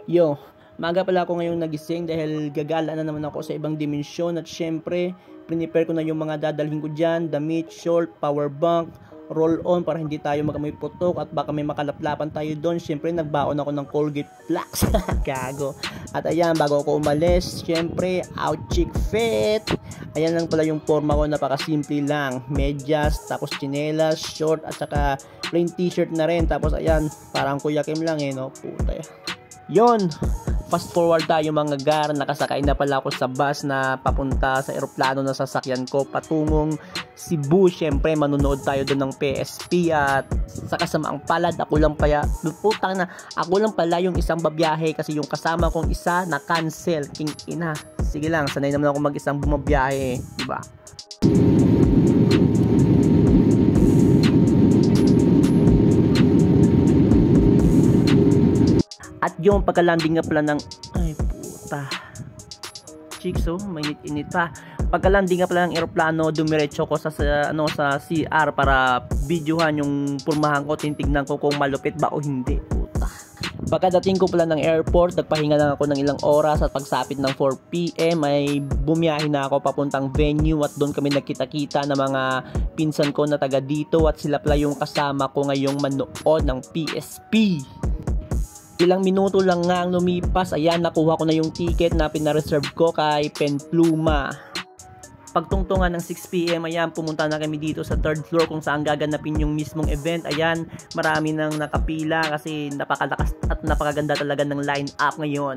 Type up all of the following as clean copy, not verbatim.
Yo, maaga pala ako ngayon nagising dahil gagala na naman ako sa ibang dimensyon at syempre, prepare ko na yung mga dadalhin ko dyan, damit, short, power bank, roll on para hindi tayo magamoy putok at baka may makalaplapan tayo doon. Syempre, nagbaon ako ng Colgate Plax. Gago. At ayan, bago ako umalis, syempre, out chick fit. Ayan lang pala yung forma ko, napakasimple lang. Medyas, tapos chinelas, short, at saka plain t-shirt na rin. Tapos ayan, parang Kuya Kim lang no? Puta. Yon, fast forward tayo mga gar, nakasakay na pala ako sa bus na papunta sa eroplano na sasakyan ko patungong Cebu. Syempre manunood tayo doon ng PSP at sa kasamaang palad ako lang pala yung isang babiyahe kasi yung kasama kong isa na cancel. King ina, sige lang, sanay naman ako mag-isang bumabiyahe, diba? At yung pagka-landing nga pala ng ay puta chicks, mainit-init pa. Pagka-landing nga pala ng eroplano, dumiretso ko sa CR para videohan yung purmahan ko, titignan ko kung malupit ba o hindi. Puta. Pagkadating ko pala ng airport, nagpahinga lang ako ng ilang oras at pagsapit ng 4 PM ay bumiyahe na ako papuntang venue at doon kami nagkita-kita ng mga pinsan ko na taga dito at sila pala yung kasama ko ngayong manood ng PSP. Ilang minuto lang nga ang lumipas, ayan, nakuha ko na yung ticket na pinareserve ko kay Penpluma. Pagtungtungan ng 6 PM, ayan, pumunta na kami dito sa 3rd floor kung saan gaganapin yung mismong event. Ayan, marami nang nakapila kasi napakalakas at napakaganda talaga ng line up ngayon.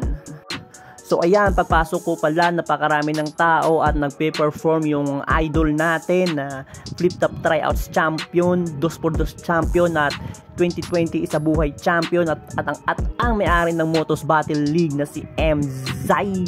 So ayan, pagpasok ko pala, napakarami ng tao at nagpe-perform yung idol natin na flip-top tryouts champion, 2x2 champion at 2020 isa buhay champion at ang may-ari ng Motos Battle League na si MZai.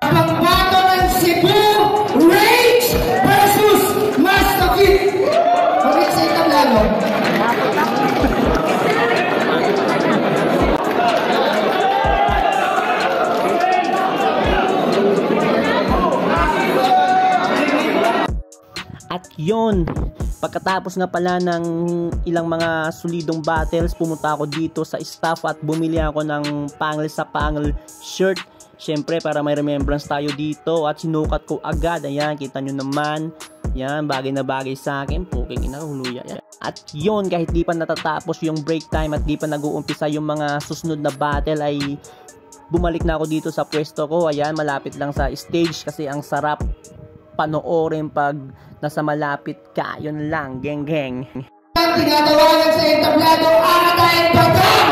Pangbato ng Cebu Rage versus Mastafit. Bakit sa itablado? At yun, pagkatapos nga pala ng ilang mga solidong battles, pumunta ako dito sa staff at bumili ako ng pangil sa pangil shirt. Syempre para may remembrance tayo dito at sinukat ko agad. Ayan, kita nyo naman. Yan, bagay na bagay sa akin. Puking ina, huluya. At yun, kahit di pa natatapos yung break time at di pa nag-uumpisa yung mga susunod na battle ay bumalik na ako dito sa pwesto ko. Ayan, malapit lang sa stage kasi ang sarap panoorin pag nasa malapit ka. Yun lang, geng geng. Tinatawagan sa entablado Agatay Pagam!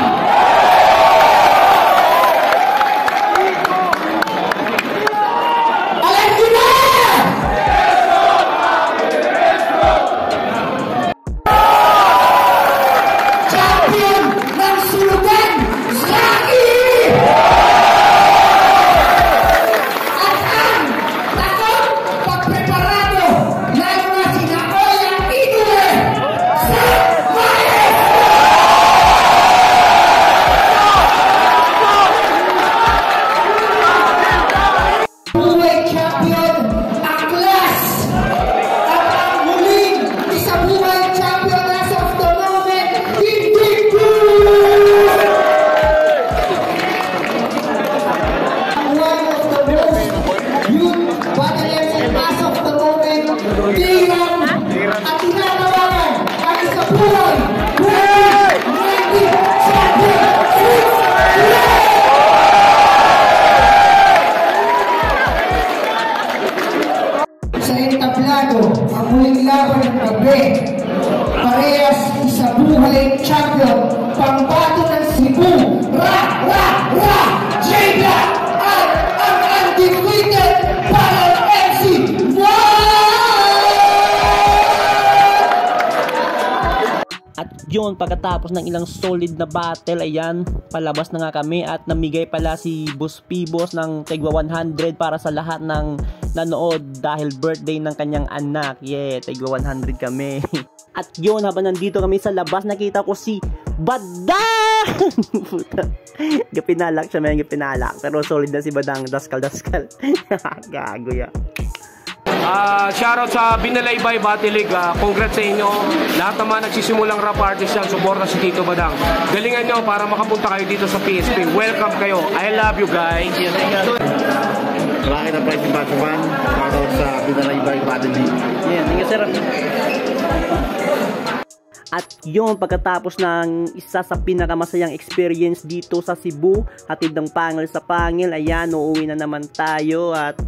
Alam nyo na! Champion ng Sulugan, Zaki! At ang takot pagpreparado lalo na si Naoy ang idole sa Maes! Buhay champion ang class at ang muling isa buhay champion as of the moment, Invictus! One of the most youth battlers as of the moment, Tiram at tinatawagan ang isa buhay 2020 champion 6 sa entablado. ang muling laban ng gabi. Parehas isa buhay champion, pambato ng Cebu, J-Black at ang undefeated Panel MC At yun, pagkatapos ng ilang solid na battle, ayan, palabas na nga kami at namigay pala si Boss Pibos ng tigwa 100 para sa lahat ng nanood dahil birthday ng kanyang anak. Yeah, tigwa 100 kami. At yun, habang nandito kami sa labas, nakita ko si Badang! Gapinalak siya, may gapinalak. Pero solid na si Badang, daskal. Gago ya. Shoutout sa Binalaybay Battle League. Congrats sa inyo. Lahat naman nagsisimulang rap artist yan. Suporta si Tito Badang. Galingan nyo para makapunta kayo dito sa PSP. Welcome kayo. I love you guys. Malaki na price ng Batman. Shoutout sa Binalaybay Battle League. Yeah, thank you sir. At yun, pagkatapos ng isa sa pinakamasayang experience dito sa Cebu, hatid ng pangil sa pangil, ayan, uuwi na naman tayo. At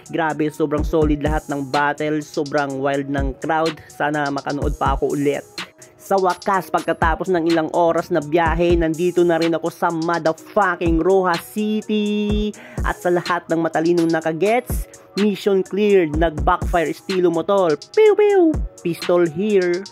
grabe, sobrang solid lahat ng battle, sobrang wild ng crowd. Sana makanood pa ako ulit. Sa wakas, pagkatapos ng ilang oras na biyahe, nandito na rin ako sa motherfucking Rojas City. At sa lahat ng matalinong nakagets, mission cleared, nag-backfire estilo motor. Pew pew! Pistol here.